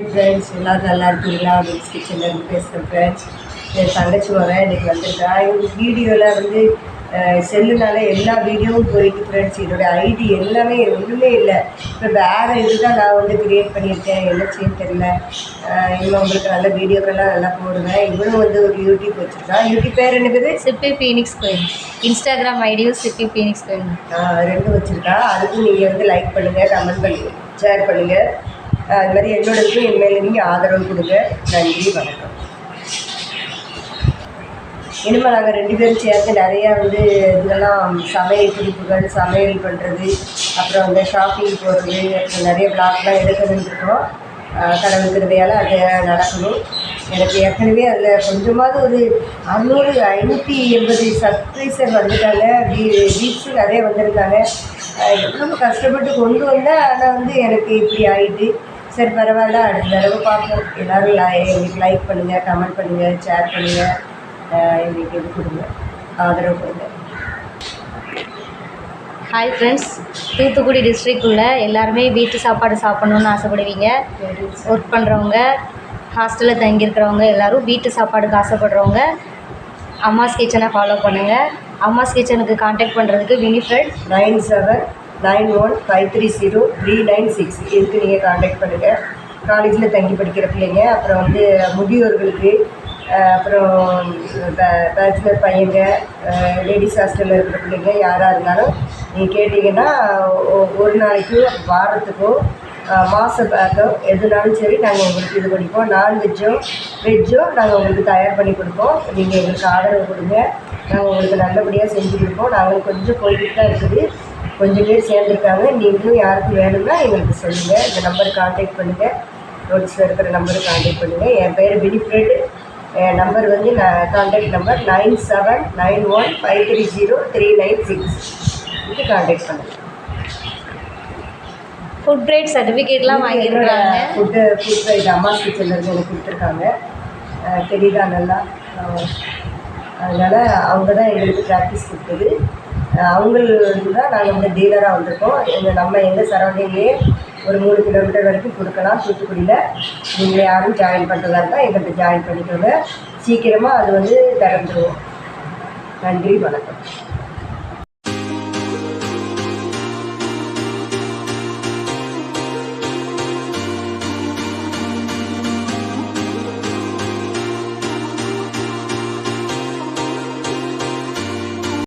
Friends எல்லோரும் நல்லா இருக்கீங்களா? மிக்ஸ் கிச்சன்லேருந்து பேசுகிறேன் ஃப்ரெண்ட்ஸ். என் தங்கச்சி வரேன் இன்றைக்கி வந்திருக்கா. எங்கள் வீடியோவில் வந்து செல்லுனால எல்லா வீடியோவும் போயிட்டு ஃப்ரெண்ட்ஸ். என்னோடய ஐடி எல்லாமே ஒன்றுமே இல்லை. இப்போ வேறு இதுதான் நான் வந்து க்ரியேட் பண்ணியிருக்கேன். என்ன செய்யன்னு தெரியல. இன்னும் உங்களுக்கு நல்ல வீடியோக்கெல்லாம் நல்லா போடுவேன். இவரும் வந்து ஒரு யூடியூப் வச்சுருக்கா. யூடியூப் பேர் என்னது? சிப்பி ஃபீனிக்ஸ் கோயில். இன்ஸ்டாகிராம் ஐடியும் சிப்பி ஃபீனிக்ஸ் கோயில். ரெண்டும் வச்சுருக்கா. அதுக்கும் நீங்கள் வந்து லைக் பண்ணுங்கள், கமெண்ட் பண்ணுங்கள், ஷேர் பண்ணுங்கள். அது மாதிரி என்னோடதுக்கும் இனிமேல் நீங்கள் ஆதரவு கொடுங்க. நன்றி, வணக்கம். இனிமேல் நாங்கள் 2 பேரும் சேர்ந்து நிறையா வந்து இதெல்லாம் சமையல் குறிப்புகள், சமையல் பண்ணுறது, அப்புறம் வந்து ஷாப்பிங் போகிறது, அப்புறம் நிறைய பிளாக்லாம் எடுக்கணும்னு இருக்கோம். கடவுள் கிருபையால் அது நடக்கணும். எனக்கு ஏற்கனவே அதில் கொஞ்சமாவது ஒரு 600 580 சப்ஸ்கிரைபர் வந்துட்டாங்க. வீக்ஸு நிறைய வந்திருக்காங்க. ரொம்ப கஷ்டப்பட்டு கொண்டு வந்தேன். ஆனால் வந்து எனக்கு இப்படி ஆகிட்டு, சரி பரவாயில்ல, அடுத்த தடவை பார்ப்போம். எல்லோரும் எங்களுக்கு லைக் பண்ணுங்கள், கமெண்ட் பண்ணுங்கள், ஷேர் பண்ணுங்கள், எங்களுக்கு இது கொடுங்க, ஆதரவு கொடுங்க. ஹாய் ஃப்ரெண்ட்ஸ், தூத்துக்குடி டிஸ்ட்ரிக்டில் எல்லாருமே வீட்டு சாப்பாடு சாப்பிட்ணுன்னு ஆசைப்படுவீங்க. ஒர்க் பண்ணுறவங்க, ஹாஸ்டலில் தங்கியிருக்கிறவங்க எல்லோரும் வீட்டு சாப்பாடுக்கு ஆசைப்படுறவங்க அம்மாஸ் கிச்சனை ஃபாலோ பண்ணுங்கள். அம்மாஸ் கிச்சனுக்கு கான்டாக்ட் பண்ணுறதுக்கு வினிஃப்ரெட் 9791530396 இதுக்கு நீங்கள் கான்டாக்ட் பண்ணுங்கள். காலேஜில் தங்கி படிக்கிற பிள்ளைங்க, அப்புறம் வந்து முதியோர்களுக்கு, அப்புறம் பேச்சுலர் பையங்க, லேடிஸ் ஹாஸ்டலில் இருக்கிற பிள்ளைங்க யாராக இருந்தாலும் நீங்கள் கேட்டிங்கன்னா ஒரு நாளைக்கு, வாரத்துக்கோ, மாதத்துக்கோ எதுனாலும் சரி நாங்கள் உங்களுக்கு இது பண்ணிப்போம். நான்வெஜ்ஜோ வெஜ்ஜோ நாங்கள் உங்களுக்கு தயார் பண்ணி கொடுப்போம். நீங்கள் எங்களுக்கு ஆதரவு கொடுங்க. நாங்கள் உங்களுக்கு நல்லபடியாக செஞ்சு கொடுப்போம். நாங்கள் கொஞ்சம் போய்கிட்டு தான் இருக்குது. கொஞ்சம் பேர் சேர்ந்துருக்காங்க. நீங்களும் யாருக்கும் வேணும்னா எங்களுக்கு சொல்லுங்கள். இந்த நம்பருக்கு கான்டாக்ட் பண்ணுங்கள். நோட்ஸில் இருக்கிற நம்பருக்கு கான்டாக்ட் பண்ணுங்கள். என் பேர் வினிஃப்ரெட். என் நம்பர் வந்து கான்டாக்ட் நம்பர் 9791530396 இதுக்கு கான்டாக்ட் பண்ணுங்கள். ஃபுட் கிரேட் சர்டிஃபிகேட்லாம் வாங்கியிருக்காங்க. ஃபுட் கிரேட் அம்மாஸ் கிச்சன்லேருந்து எனக்கு கொடுத்துருக்காங்க. தெரியுதா நல்லா? அதனால் அவங்க தான் எங்களுக்கு ப்ராக்டிஸ் கொடுத்தது. அவங்களுக்கு தான் நாங்கள் வந்து டீலராக வந்திருக்கோம். எங்கள் சரௌண்டிங்லேயே ஒரு 3 கிலோமீட்டர் வரைக்கும் கொடுக்கலாம். தூத்துக்குடியில் நீங்கள் யாரும் ஜாயின் பண்ணுறதா இருந்தால் எங்கள்கிட்ட ஜாயின் பண்ணிக்கோங்க. சீக்கிரமாக அது வந்து திறந்துருவோம். நன்றி, வணக்கம்.